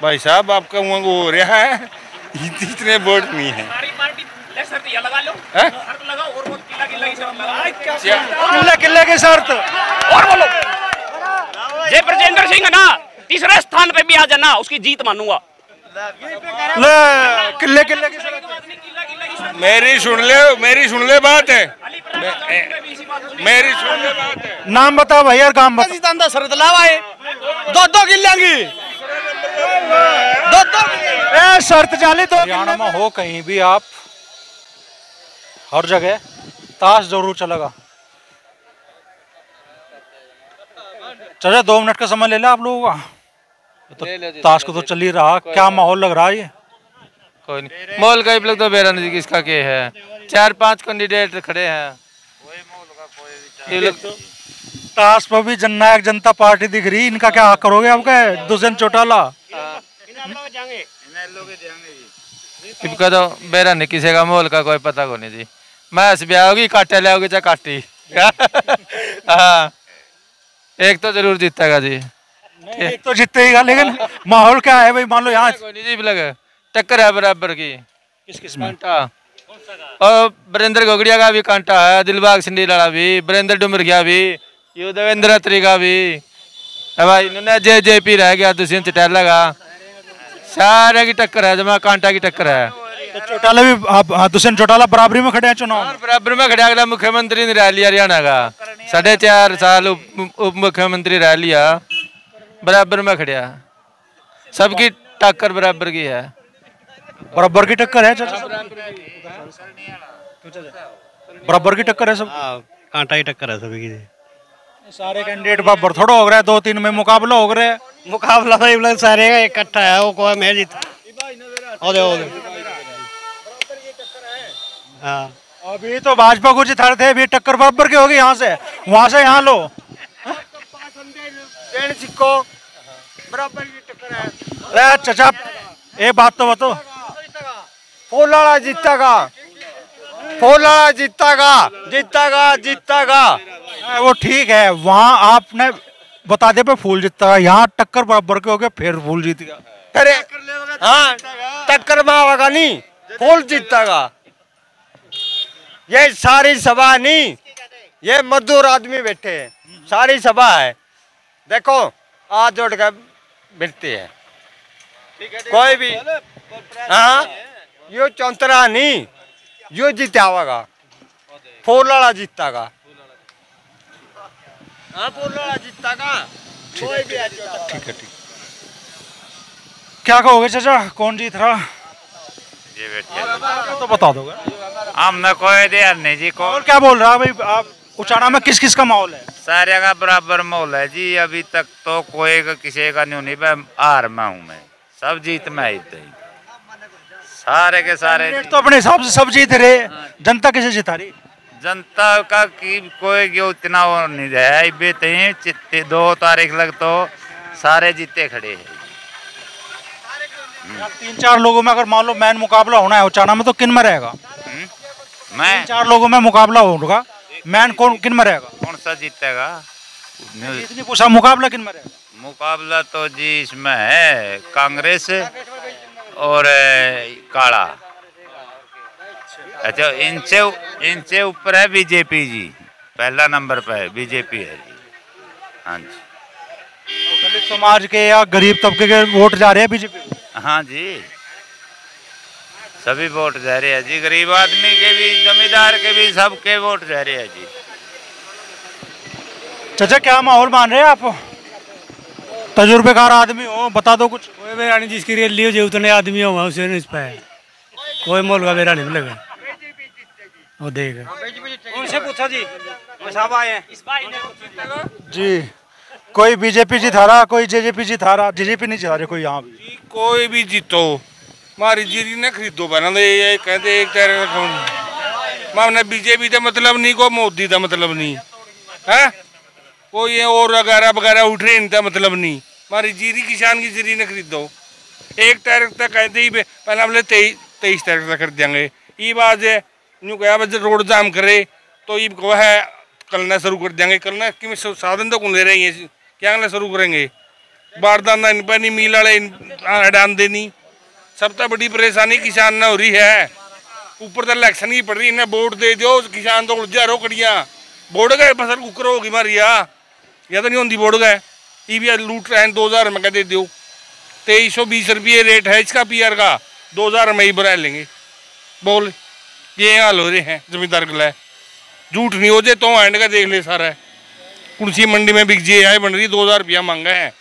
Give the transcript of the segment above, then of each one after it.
भाई साहब आपका वो हो रहा है, इतने वोट नहीं है। किले की शर्त और बोलो, जय ब्रजेंद्र सिंह ना तीसरे स्थान पे भी आ जाना, उसकी जीत मानूंगा। किले की शर्त। मेरी सुन ले बात है, मेरी सुन ले बात है। नाम बताओ भैया, काम बताओ। शरत लावा है, दो किल्लेंगी, दो शर्त चाली तो हरियाणा में हो कहीं भी आप, हर जगह ताश जरूर चलेगा। चलो 2 मिनट का समय ले लो आप लोगों का, तो ताश को तो चल ही रहा। क्या माहौल लग रहा है ये? कोई नहीं माहौल का लोग तो बेरा नहीं किसका के है, 4-5 कैंडिडेट खड़े हैं। ताश पर भी जननायक जनता पार्टी दिख रही, इनका क्या करोगे आपका? दुष्यंत चौटाला इनका तो बेरा नहीं, किसी का माहौल का कोई पता को नहीं जी। मैच भी आओगी, काटे ले आओगी चाहे काटी। हाँ एक तो जरूर जीतेगा जी। एक तो जीतेगा, लेकिन माहौल क्या है भाई? मान लो यहाँ कोई नहीं जी, लगे टक्कर है बराबर की। किस में? और बरेंद्र गोगड़िया का भी कांटा है, दिलबाग सिंडीलाला भी, बरेंद्र डुमरगिया भी, यू देवेंद्र अत्री का भी भाई, इन्होंने जेजेपी रह गया, दुष्यंत चौटाला का, सारे की टक्कर है, जमा कांटा की टक्कर है। तो चौटाला भी, दुष्यंत चौटाला बराबरी में खड़े हैं चुनाव में? बराबर में खड़े, अगला मुख्यमंत्री ने रह लिया हरियाणा का, 4.5 साल उप मुख्यमंत्री रह लिया, बराबर में खड़िया, सबकी टक्कर बराबर की है। बराबर की टक्कर है चाचा, बराबर की टक्कर है सब। कांटा ही टक्कर है सभी की। सारे कैंडिडेट बराबर थोड़ा हो रहा है, 2-3 में मुकाबला हो रहा है। मुकाबला तो सारे का इकट्ठा है, वो कोई मैं जीत। हाँ अभी तो भाजपा को जिता रहे थे, अभी टक्कर बराबर की होगी, यहाँ से वहां से यहाँ लो। बराबर की टक्कर है। चाचा एक बात तो बताओ, फूलाड़ा जीतेगा, फूलाड़ा जीतेगा। वो ठीक है, वहाँ आपने बता दे पे फूल जीतेगा, यहाँ टक्कर बराबर के हो गए फिर फूल जीत गया। अरे हाँ टक्कर में होगा नहीं, फूल जीतेगा। ये सारी सभा नहीं, ये मजदूर आदमी बैठे हैं, सारी सभा है, देखो हाथ जोड़ कर बैठते हैं कोई भी। हाँ यो चौंतरा नहीं, यो जीतावागा, फूलाड़ा जीतेगा। हाँ फूलाड़ा जीतेगा, कोई भी। ठीक है, ठीक। क्या कहोगे चाचा, कौन जीत रहा? ये बैठे तो बता दोगे। हमने कोई ध्यान नहीं जी। और क्या बोल रहा है भाई, आप उचाना में किस किस का माहौल है? सारे का बराबर माहौल है जी, अभी तक तो कोई का किसी का नहीं, मैं हार में हूँ, मैं सब जीत में आई थी, सारे के सारे तो अपने हिसाब से सब जीत रहे, जनता किसे जिता रही? जनता का की कोई उतना वो नहीं है, 2 तारीख लग तो सारे जीते खड़े हैं। 3-4 लोगों में अगर मान लो मैन मुकाबला होना है उचाना में, तो किन में रहेगा? मैं 3-4 लोगों में मुकाबला होगा, मैन कौन किन में रहेगा? कौन सा जीतेगा? इतनी पूछा, मुकाबला किन में रहेगा? मुकाबला तो जी इसमें है कांग्रेस और काला। अच्छा इनसे ऊपर है बीजेपी जी, पहला नंबर पर है बीजेपी है जी। हाँ जी, दलित समाज के या गरीब तबके के वोट जा रहे हैं बीजेपी? हाँ जी सभी वोट जा रहे हैं जी, गरीब आदमी के भी, जमींदार के भी, सबके वोट जा रहे हैं जी। चाचा क्या माहौल मान रहे हैं आप? तजुर्बेकार आदमी हो, बता दो कुछ। कोई बेरा नहीं, जिसकी रैली हो जो उतने आदमी हो उसे नहीं पे कोई मोल का बेरा नहीं मिलेगा। वो देख उनसे पूछा जी, साहब आए हैं जी। कोई बीजेपी जिता रहा, कोई जेजेपी जिता रहा, जेजेपी नहीं जिता रहे कोई यहाँ भी। कोई भी जीतो मारी जीरी न खरीदो बना ये कहते एक तरह मामला बीजेपी का मतलब नहीं, को मोदी का मतलब नहीं है, कोई ये और वगैरह उठ रहे इनका मतलब नहीं। मारी जीरी किसान की जीरी न खरीदो, 1 तारीख तक कहते ही पहले हमने 23 तारीख तक कर देंगे। ये बात है यूँ कहा बस रोड जाम करे तो ये को है कल ना शुरू कर देंगे, कल ना कि साधन तो कौन ले रहे हैं, क्या शुरू करेंगे? बारदाना इन पर नहीं, मिल वाले अडानते नहीं। सब तो बड़ी परेशानी किसान ने हो रही है। ऊपर तो इलेक्शन ही पड़ रही, इन्हें वोट दे दो, किसान तो उलझा रहो कड़ियाँ। बोड़ गए फसल कुकर होगी मारी या तो नहीं होती, बोड़ गए ये भी लूट रहे हैं। 2000 में दे दो, 2320 रुपये रेट है इसका PR का, 2000 में ही भरा लेंगे। बोल ये हाल हो रहे हैं जमींदार गला। झूठ नहीं हो जाए तो एंड का देख ले सारा। कुर्सी मंडी में बिक जे आए बन रही, 2000 रुपया मांगा है।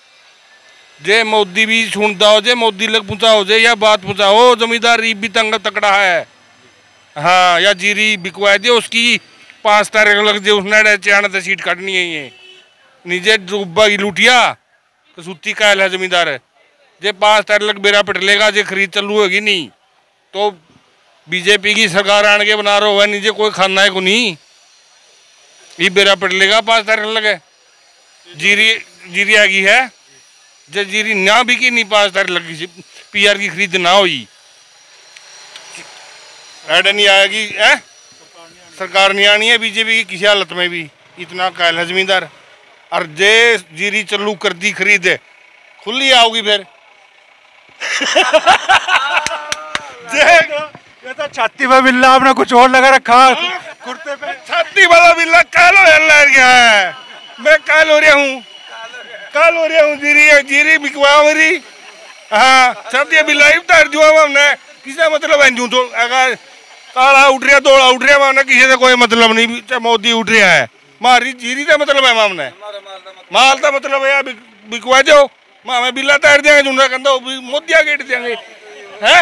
जे मोदी भी सुनता हो, जे मोदी लग पूछा हो जाए या बात पूछा हो, जमींदार भी तंग तकड़ा है। हाँ, या जीरी बिकवा दे उसकी 5 तारीख लग जाए, उसने चाण सीट काटनी है। ये नीचे डूबा की लूटिया कसूती कायल है जमींदार। जे 5 तारीख लग बेरा पिट लेगा, जे खरीद चालू होगी नहीं तो BJP की सरकार आन के बना रहा है, नीचे कोई खाना है को नहीं, ये बेरा पिट लेगा 5 तारीख लगे। जीरी आ गई है, जब जीरी ना बिकी नहीं 5 तारीख लगी, PR की खरीद ना हुई, ऐड नहीं आएगी है, सरकार नहीं आनी है BJP की किसी हालत में भी। इतना कायल है जमींदार। और जे जीरी चालू कर दी खरीद खुली आओगी फिर। ये तो छाती पे बिल्ला आपने कुछ और लगा रखा कुर्ते पे। छाती वाला बिल्ला काल हो गया है। मैं काल हो रहा हूँ, जीरी बिकवा मेरी। हाँ, छाती बिल्ला उतार जो हमने किसी मतलब है। तो अगर काला उठ रहा, दौड़ा उठ रहा, मामने किसी से कोई मतलब नहीं। चाहे मोदी उठ रहा है, मारी जीरी का मतलब है, मामने माल का मतलब है बिकवा जाओ। मामे बिल्ला तैर देंगे, जुंडा कहता मोदिया गेट देंगे है,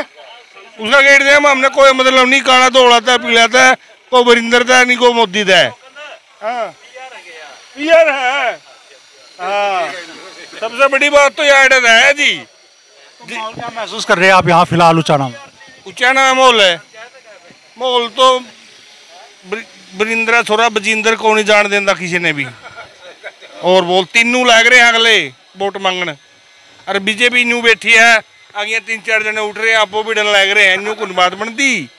उसका गेट देंगे। मामने कोई मतलब नहीं, काला दौड़ाता है, पीलाता है, कोई वरिंदर था नहीं, कोई मोदी था। हाँ PR है। हाँ, सबसे बड़ी बात तो यार है जी। क्या महसूस कर रहे हैं आप यहाँ फिलहाल उचाना में? उचाना में माहौल है, माहौल तो बरिंदरा छोरा बजिंदर को नहीं जान देता किसी ने भी। और बोल तीनों लग रहे हैं अगले वोट मांगन। अरे BJP न्यू बैठी है, आगे 3-4 जने उठ रहे हैं, आपो भी डन लग रहे हैं। न्यू कुछ बात बनती,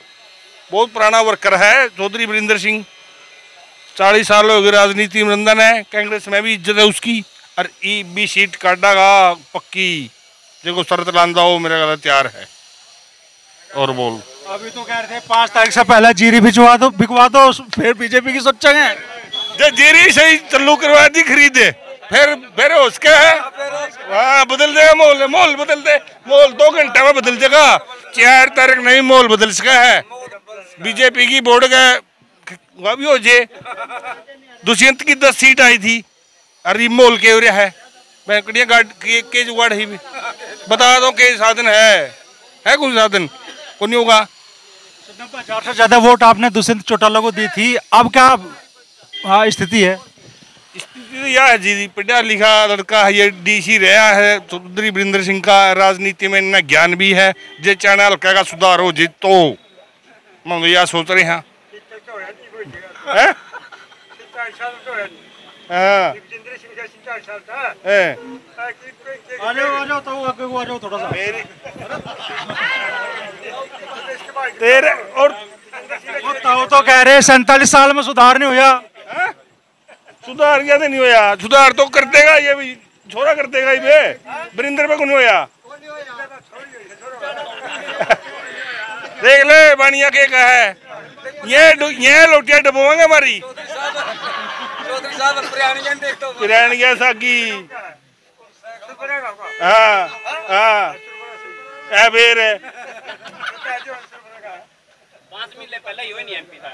बहुत पुराना वर्कर है चौधरी बरिंदर सिंह। 40 साल हो गए राजनीति में रंधन है, कांग्रेस में भी इज्जत है उसकी। और ई भी सीट काटेगा पक्की, देखो शर्त लांदा हो मेरा गला तैयार है। और बोल अभी तो कह रहे थे 5 तारीख से पहले जीरी बिकवा दो, फिर BJP की सोचेंगे। जब जीरी सही चालू करवा दी खरीदे, फिर उसका है। हाँ, बदल देगा माहौल बदल दे। माहौल 2 घंटे में बदल जाएगा। 4 तारीख नहीं माहौल बदल सका है। BJP की बोर्ड का वह भी हो जाए। दुष्यंत की 10 सीट आई थी, अरे माहौल के हो रहा है। बैंकड़िया के जुगाड़ ही भी बता दो के साधन है कुछ साधन को नहीं होगा। 90,000 से ज्यादा वोट आपने दुष्यंत चौटाला को दी थी, अब क्या स्थिति है? स्थिति यह है जी, पढ़ा लिखा लड़का है, ये DC रहा है चौधरी बरिंदर सिंह का। राजनीति में इतना ज्ञान भी है। जे चाणा हल्का का सुधार हो जी तो मैं यह सोच रहे हैं। तेरे और तो कह रहे 47 साल में सुधार नहीं हुआ। सुधार क्या नहीं होया, सुधार तो कर देगा ये भी, छोरा कर देगा ये बरिंदर पे नहीं होया। देख ले बानिया के का है, ये लोटिया डबोएंगे हमारी किरान गया सागी। हाँ हाँ फिर 5 महीने पहले यूं नहीं MP था।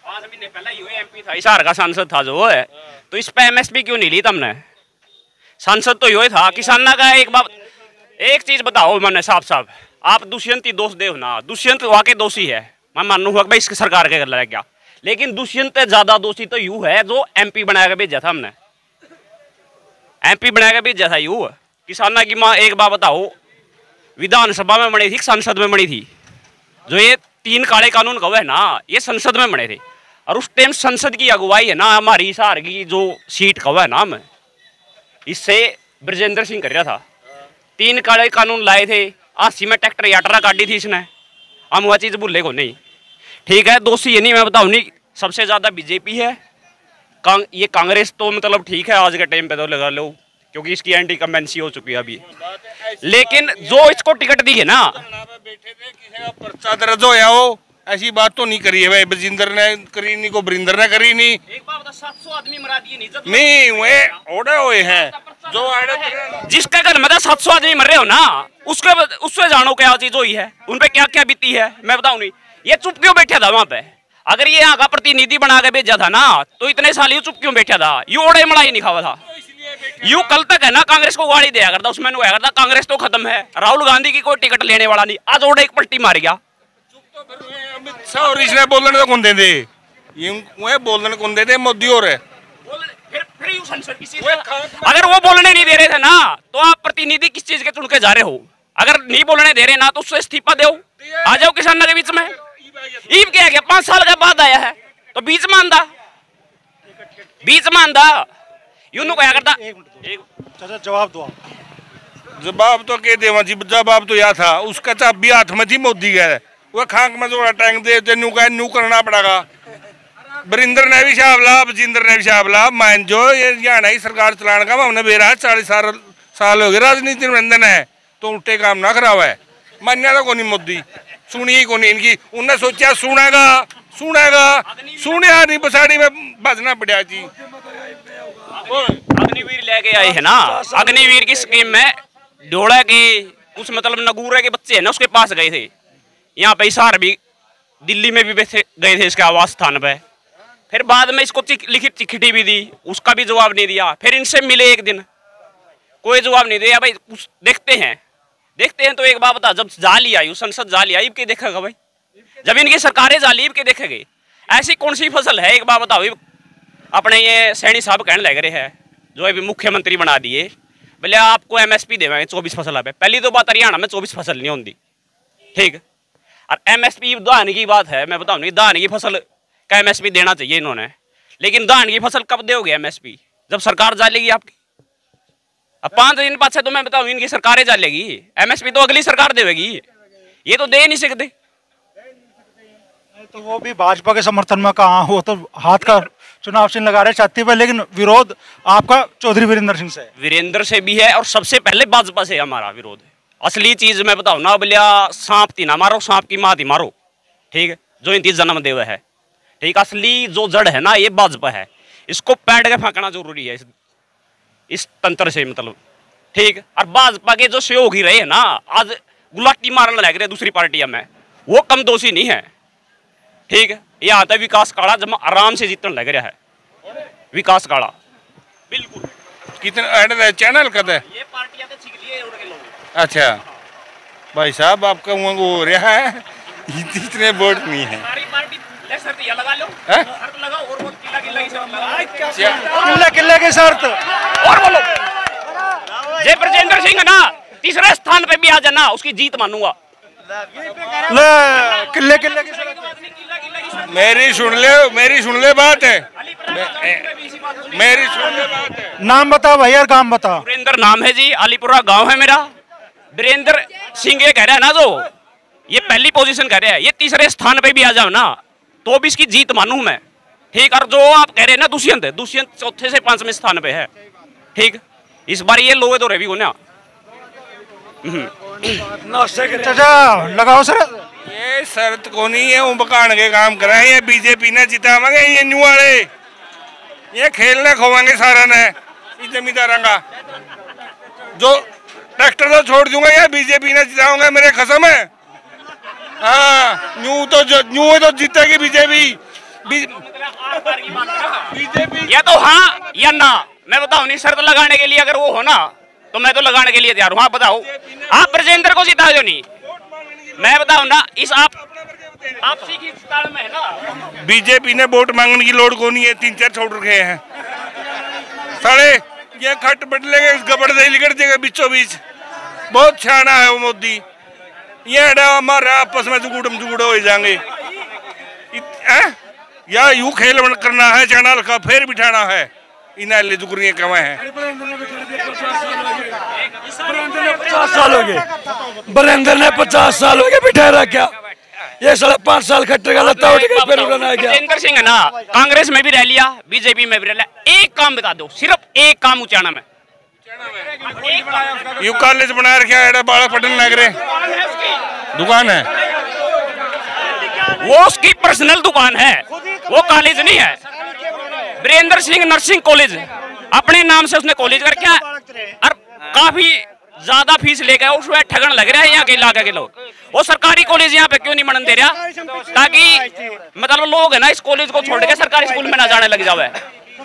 5 महीने पहले यूं MP था, हिसार का सांसद था जो है। तो इस पे MSP क्यों नहीं ली तुमने? सांसद तो यूं था। किसाना का एक चीज बताओ मैंने साफ आप दुष्यंत ही दोष दे ना। दुष्यंत वाकई दोषी है, मैं मानू हुआ भाई इसकी सरकार के कर क्या, लेकिन दुष्यंत ज्यादा दोषी तो यूं है जो MP बनाया भेजा था हमने। MP बनाया भेजा था यूं। किसाना की माँ एक बात बताओ, विधानसभा में बनी थी, संसद में बनी थी। जो ये 3 काले कानून कहो है ना, ये संसद में बने थे। और उस टाइम संसद की अगुवाई है ना हमारी हिसार की जो सीट कहो है ना, हम इससे ब्रजेंद्र सिंह कर रहा था। 3 काले कानून लाए थे। 80 में ट्रैक्टर यात्रा काटी थी इसने, हम वह चीज़ भूले को नहीं। ठीक है, दोषी ये नहीं मैं बताऊँ नहीं, सबसे ज़्यादा BJP है। ये कांग्रेस तो मतलब ठीक है आज के टाइम पे तो लगा लो, क्योंकि इसकी एंटी कमेंसी हो चुकी है अभी। लेकिन जो इसको टिकट दी है ना, बैठे थे किसी का पर्चा दर्ज होया हो, ऐसी बात तो नहीं करी है भाई। बजिंदर ने करी नहीं, को बरिंदर ने करी नहीं। एक बार बता, 700 आदमी मरा दिए नहीं वे ओढ़े हुए हैं जो जिसका घर में 700 आदमी मर रहे हो ना, उससे जानो क्या चीज हुई है, उन पे क्या क्या बीती है, मैं बताऊं नहीं। ये चुप क्यों बैठा था वहां पे? अगर ये यहाँ का प्रतिनिधि बना के भेजा था ना, तो इतने साल यू चुप क्यों बैठा था? यू ओढ़े मलाई नहीं खावा था। यू कल तक है ना कांग्रेस को गाड़ी दिया करता, उसमें हुआ करता कांग्रेस तो खत्म है, राहुल गांधी की कोई टिकट लेने वाला नहीं। आज ओढ़े एक पलटी मार गया। अमित शाह और इसने बोलने तो कौन दे दे, ये बोलने कौन दे दे, मोदी और है। फिर यू संसद किसी अगर वो बोलने नहीं दे रहे थे ना, तो आप प्रतिनिधि किस चीज के चुन के जा रहे हो? अगर नहीं बोलने दे रहे ना, तो उससे इस्तीफा दो, आ जाओ किसानों के बीच में। ईब क्या गया, 5 साल के बाद आया है, तो बीच में आंदा यूं क्या करता। चाचा जवाब दो। जवाब तो के देवा जी, जवाब तो यह था, उसका चाबी हाथ में थी मोदी का, वो खांक में जोड़ा टैंक दे नू करना पड़ेगा। बरिंदर ने भी शाबला, बजिंदर ने भी शाबला, मान जो ये हरियाणा ही सरकार चलाने का हमने बेरा 40 साल हो गए राजनीति में अंदर है, तो उल्टे काम ना करावा है। मान्या तो कोनी मोदी, सुनी को नहीं इनकी। उन्हें सोचा सुनेगा, सुनिया नहीं, पसाड़ी में बजना पड़ा जी। अग्निवीर लेके आए है ना, अग्निवीर की स्कीम में डोड़ा के उस मतलब नगूरे के बच्चे है ना, उसके पास गए थे। यहाँ पे हिसार भी, दिल्ली में भी गए थे इसके आवास स्थान पे। फिर बाद में इसको लिखित चिट्ठी भी दी, उसका भी जवाब नहीं दिया। फिर इनसे मिले एक दिन, कोई जवाब नहीं दिया। भाई देखते हैं तो एक बात बता, जब जाली आई संसद जाली आई के देखेगा भाई, जब इनकी सरकारें जाली के देखेंगे। ऐसी कौन सी फसल है एक बात बताओ। अपने ये सैनी साहब कहने लग रहे हैं, जो अभी मुख्यमंत्री बना दिए, बोले आपको MSP देंगे 24 फसल पे। पहली तो बात, हरियाणा में 24 फसल नहीं होती, ठीक। और MSP धान की बात है, मैं बताऊँ नहीं, धान की फसल का MSP देना चाहिए इन्होंने। लेकिन धान की फसल कब दोगे MSP? जब सरकार जालेगी आपकी। अब 5 दिन बाद से तो मैं बताऊँ इनकी सरकारें जालेगी, MSP तो अगली सरकार देगी, ये तो दे नहीं सकते। तो वो भी भाजपा के समर्थन में कहाँ हो, तो हाथ का चुनाव चिन्ह लगा रहे छाती पर, लेकिन विरोध आपका चौधरी वीरेंद्र सिंह से है। वीरेंद्र से भी है, और सबसे पहले भाजपा से हमारा विरोध है। असली चीज मैं बताऊँ ना, बोलिया सांप थी ना मारो, सांप की माँ थी मारो, ठीक है, जो इनकी जन्म देव है, ठीक। असली जो जड़ है ना, ये भाजपा है, इसको पैड के फेंकना जरूरी है इस तंत्र से, मतलब, ठीक। और भाजपा के जो सहयोगी रहे ना, आज गुलाटी मारने लग रहे दूसरी पार्टियां में, वो कम दोषी नहीं है, ठीक है। ये आता है विकास काड़ा, जब आराम से जीतने लग रहा है विकास काड़ा, बिल्कुल। कितने चैनल कद है ये पार्टियां तो छिक लिए उड़ के लोग। अच्छा भाई साहब, आपका वो हो रहा है, इतने वोट नहीं है। सारी पार्टी शर्त लगा लो, है? शर्त लगाओ, और वो किला की शर्त लगाओ, किले की शर्त। और बोलो जय ब्रजेंद्र सिंह ना तीसरे स्थान पे भी आ जाना, उसकी जीत मानूंगा। किले की शर्त। मेरी सुन ले बात है, मेरी सुन ले बात है। नाम बताओ भैया, काम बताओ। वीरेंद्र नाम है जी, अलीपुरा गांव है मेरा। वीरेंद्र सिंह ये कह रहा है ना, जो ये पहली पोजीशन कह रहा है, ये तीसरे स्थान पे भी आ जाओ ना, तो भी इसकी जीत मानूं मैं, ठीक। और जो आप कह रहे हैं ना दुष्यंत चौथे से 5वें स्थान पे है, ठीक। इस बार ये लोगे तो रवि को ना चाचा लगाओ सर। ये शर्त को नहीं है, उबकान के काम कर रहे हैं। बीजेपी ने जितावांगे ये न्यू वाले, ये खेलने खोवांगे सारा ने जमींदारा का। जो ट्रैक्टर तो छोड़ दूंगा, ये बीजेपी ने जिताऊंगा, मेरे कसम है। हाँ, न्यू तो जीतेगी बीजेपी। या तो हाँ या ना, मैं बताऊं नहीं। शर्त लगाने के लिए अगर वो हो ना, तो मैं तो लगाने के लिए तैयार हूँ। आप बताओ, आप ब्रजेंद्र को जिता जो नहीं, मैं बताऊं ना, इस आपसी की ताल में है ना। बीजेपी ने वोट मांगने की लोड़ को नहीं है, 3-4 छोड़ रखे हैं सारे। ये खट बदलेंगे, गबड़ दे लिकड़ देगा बीचों बीच। बहुत छाना है वो मोदी, ये हमारे आपस में जुगुड़ हो जाएंगे। या यूं खेल करना है चैनल का, फिर बिठाना है इन्हें जुगरियां कमा है। 50 साल हो गए, बरेंद्र ने 50 साल हो गए बिठा रखा। ये साला 5 साल खट्टेगा, लता उठ के फिर उड़ना है क्या? बरेंद्र सिंह है ना, कांग्रेस में भी रह लिया, बीजेपी में भी रह लिया। एक काम बता दो, सिर्फ एक काम उचाना में, यू कॉलेज बना रखा है, बालक पढ़ने लग रहे, दुकान है वो उसकी पर्सनल दुकान है, वो कॉलेज नहीं है। वीरेंद्र सिंह नर्सिंग कॉलेज अपने नाम से उसने कॉलेज कर रखा है और काफी ज्यादा फीस ले गए, उसमें ठगन लग रहा है यहाँ के इलाके के लोग। वो सरकारी कॉलेज यहाँ पे क्यों नहीं बनने दे रहा, ताकि मतलब लोग है ना इस कॉलेज को छोड़ के सरकारी स्कूल में ना जाने लग जावे।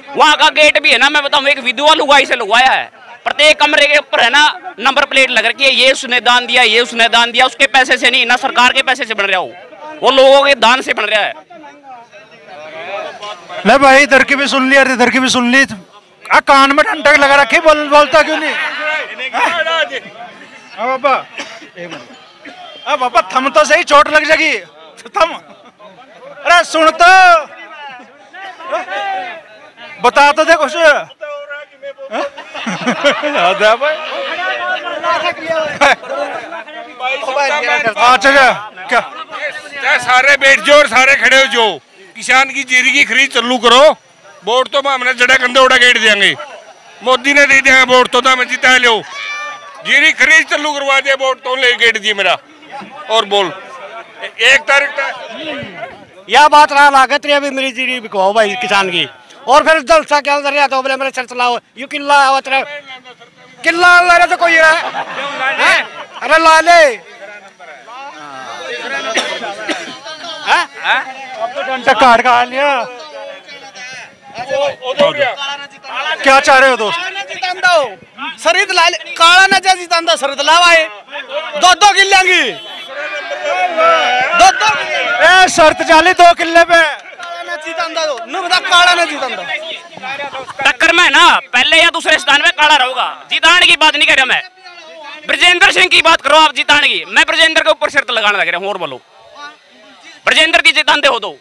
वहाँ का गेट भी है ना, मैं बताऊँ, एक विधवा लुगाई से लगवाया है। प्रत्येक कमरे के ऊपर है ना नंबर प्लेट लग रखी है, ये उसने दान दिया, ये उसने दान दिया। उसके पैसे से नहीं, ना सरकार के पैसे से बन रहा हो, वो लोगों के दान से बन रहा है। ले भाई, इधर की भी सुन ली, इधर की भी सुन ली। कान में ठंडक लगा रखी, बोलता क्यों नहीं? बाबा बाबा थम तो सही, चोट लग जाएगी थम। अरे सुन तो, बता तो दे कुछ। अच्छा क्या सारे बैठ जाओ और सारे खड़े हो जाओ, किसान की जीरी की खरीद चालू करो। वोट तो हमने जड़ा कंधे उड़ा गेट देंगे, मोदी ने दे दिया वोट तो मैं जीता लो। जीरी खरीद चालू करवा दिया, वोट तो ले गेट दिए मेरा। और बोल 1 तारीख यह बात रहा लागत रही, अभी मेरी जीरी बिकवाओ भाई किसान की। और फिर जलसा क्या उधर या तो बोले मेरे सर चलाओ, यू किला किला ला रहे तो कोई है? अरे ला ले, घंटा काट का लिया। क्या चाह रहे हो दोस्त? शरीद ला काला न जा जितांदा शरीद लावाए 2-2 किल्लेंगी, 2-2 ए शर्त चाली 2 किले पे काला न जीतांदा। टक्कर में ना पहले या दूसरे स्थान में काला रहूंगा। जिताने की बात नहीं कर रहा मैं, ब्रजेंद्र सिंह की बात करो आप जिताने की। मैं ब्रजेंद्र के ऊपर शर्त लगाने लग रहा हूँ। और बोलो ब्रजेंद्र की जिताते हो तो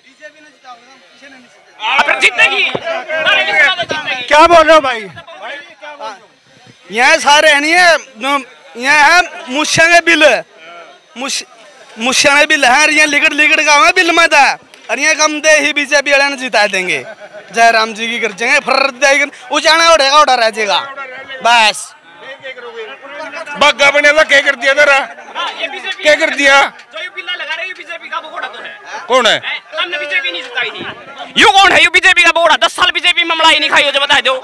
जीतेगी। क्या बोल रहे हो भाई? यहाँ सारे नहीं है, यहाँ है मुश्या बिल, मुश्या बिल है, यहाँ लिगड़ गाँव है बिल में था। और यहाँ कम दे ही बीजेपी वाले जिता देंगे, जयराम जी की कर देंगे, फिर उचाना उड़ेगा उड़ा रह जाएगा बस। बागा बने क्या कर दिया तेरा, क्या कर दिया? कौन है? बीजेपी नहीं जिताई थी। यू कौन है? यू बीजेपी का बोर्ड 10 साल बीजेपी में मलाई नहीं खाई हो, जो बता दो।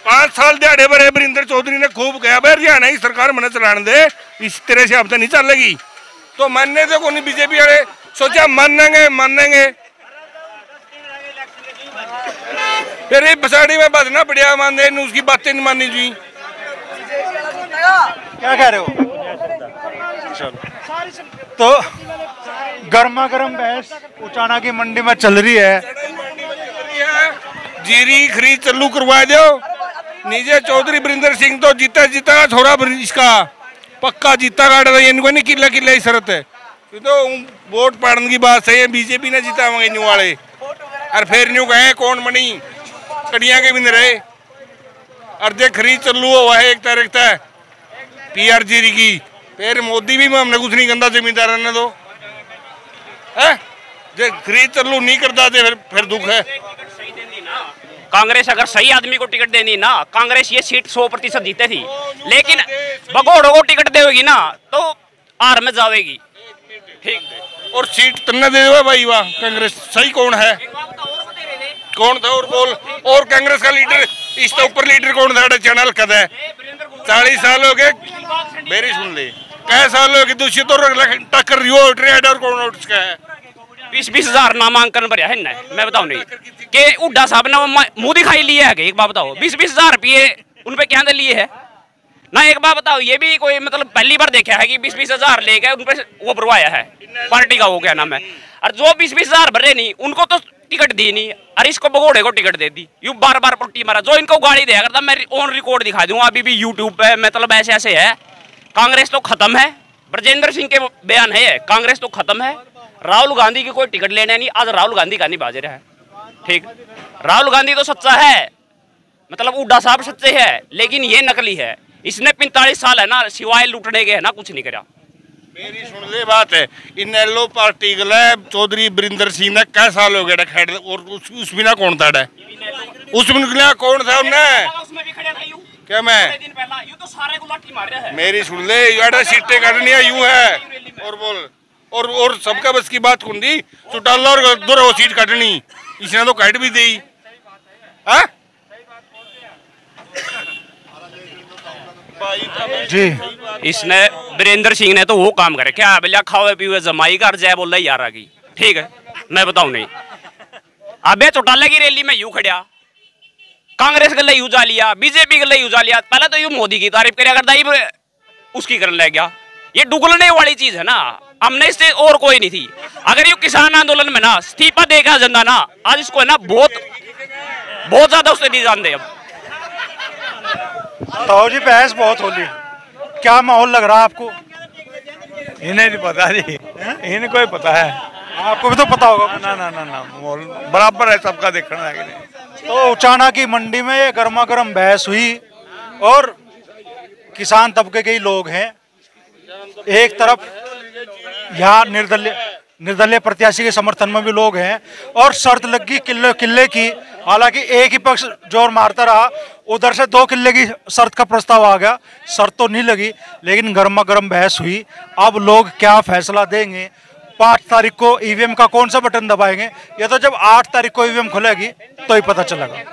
5 साल दिहाड़े भरे वीरेंद्र चौधरी ने खूब गया भाई, हरियाणा ही सरकार मना चलाने दे, इस तरह से अब तो नहीं चलेगी। तो मानने तो कौन बीजेपी वाले सोचा मानेंगे फिर ये बसाड़ी में बदना बढ़िया मान दे, उसकी बातें नहीं माननी चाहिए। क्या कह रहे हो? तो गर्मा गर्म बहस उचाना की मंडी में चल रही है। जीरी खरीद चालू करवा दो। नीचे चौधरी वीरेंद्र सिंह तो जीता थोड़ा इसका पक्का जीता काटा, इनको नहीं किला ही शरत है। तो वोट पाड़ने की बात सही है, बीजेपी ने जीतावेंगे न्यू वाले। और फिर न्यू कहे कौन बनी कड़िया के भी नहीं रहे। और देख खरीद चालू हुआ है 1 तारीख तक PR जीरी की। फिर मोदी भी हमने कुछ नहीं कहता, जमींदार ने तो है जो खरीद चालू नहीं करता फिर दुख है। कांग्रेस अगर सही आदमी को टिकट देनी ना, कांग्रेस ये सीट 100% जीते थी। लेकिन भगोड़ों को टिकट देगी ना तो हार में जाएगी। ठीक, और सीट तन्ना दे दो भाई। वाह कांग्रेस सही कौन है, कौन था? और बोल, और कांग्रेस का लीडर इससे ऊपर लीडर कौन था? चैनल कद है 40 साल हो गए मेरी सुन ले, कै साल हो गए दूसरी तो टक्कर रियो और कौन उसका है 20-20 हजार नामांकन भरिया है ना। मैं बताऊं नहीं कि उड्डा साहब ने मुंह दिखाई लिए है। एक बात बताओ, 20-20 हजार रुपये उन पे क्या लिए है ना? एक बात बताओ, ये भी कोई मतलब पहली बार देखा है कि 20-20 हजार ले गए उन पे वो भरवाया है पार्टी का, वो क्या नाम है। और जो 20-20 हजार भरे नहीं उनको तो टिकट दी नहीं, और इसको भगोड़े को ticket they the. You bar putty मारा। जो इनको गाड़ी देगा करता मैं ऑन रिकॉर्ड दिखा दूंगा अभी भी यूट्यूब पे। मतलब ऐसे है, कांग्रेस तो खत्म है। ब्रजेंद्र सिंह के बयान है कांग्रेस तो खत्म है। राहुल गांधी की कोई टिकट लेने नहीं। आज राहुल गांधी का नहीं बाजे रहा है। ठीक, राहुल गांधी तो सच्चा है, मतलब उड्डा साहब सच्चे है, लेकिन ये नकली है। इसने 45 साल है ना सिवाय लूटने के है ना कुछ नहीं करा। मेरी सुन ले बात है, इन एलो पार्टी चौधरी वीरेंद्र सिंह ने कै साल हो गया खेड, और उस बिना कौन था? उस बिना कौन था? उन्हें क्या मैं दिन पहला यूं तो सारे को लाठी मार रहा है। मेरी सुन ले यार सीटें काटनी है यूं है और बोल और सबका बस की बात कुंडी चुटाल और दूर वो सीट काटनी इसने तो काट भी दी हाँ जी इसने वीरेंद्र सिंह ने तो वो काम करे क्या भैया खावे पीवे जमाई कर जाए बोल रहा यार की ठीक है मैं बताऊं नहीं अबे चौटाले की रैली में यूं खड़ा कांग्रेस के लिए यूं जा लिया बीजेपी के लिए यूं जा लिया पहले तो यूं मोदी की तारीफ करा करता ही उसकी करने लग गया ये डुगलने वाली चीज है ना हमने इससे और कोई नहीं थी अगर ये किसान आंदोलन में ना इस्तीफा देखा जनता ना आज इसको है ना बहुत ज्यादा उससे नहीं जानते अब तो जी बहस बहुत होली क्या माहौल लग रहा है आपको? इन्हें नहीं पता जी इन्हें कोई पता है आपको भी तो पता होगा ना ना ना ना माहौल बराबर है सबका देखना है तो उचाना की मंडी में ये गर्मा गर्म बहस हुई और किसान तबके के ही लोग हैं एक तरफ यहाँ निर्दलीय प्रत्याशी के समर्थन में भी लोग हैं और शर्त लगी किले की हालांकि एक ही पक्ष जोर मारता रहा उधर से 2 किले की शर्त का प्रस्ताव आ गया शर्त तो नहीं लगी लेकिन गर्मा गर्म बहस हुई अब लोग क्या फैसला देंगे 5 तारीख को ईवीएम का कौन सा बटन दबाएंगे ये तो जब 8 तारीख को ईवीएम खुलेगी तो ही पता चलेगा।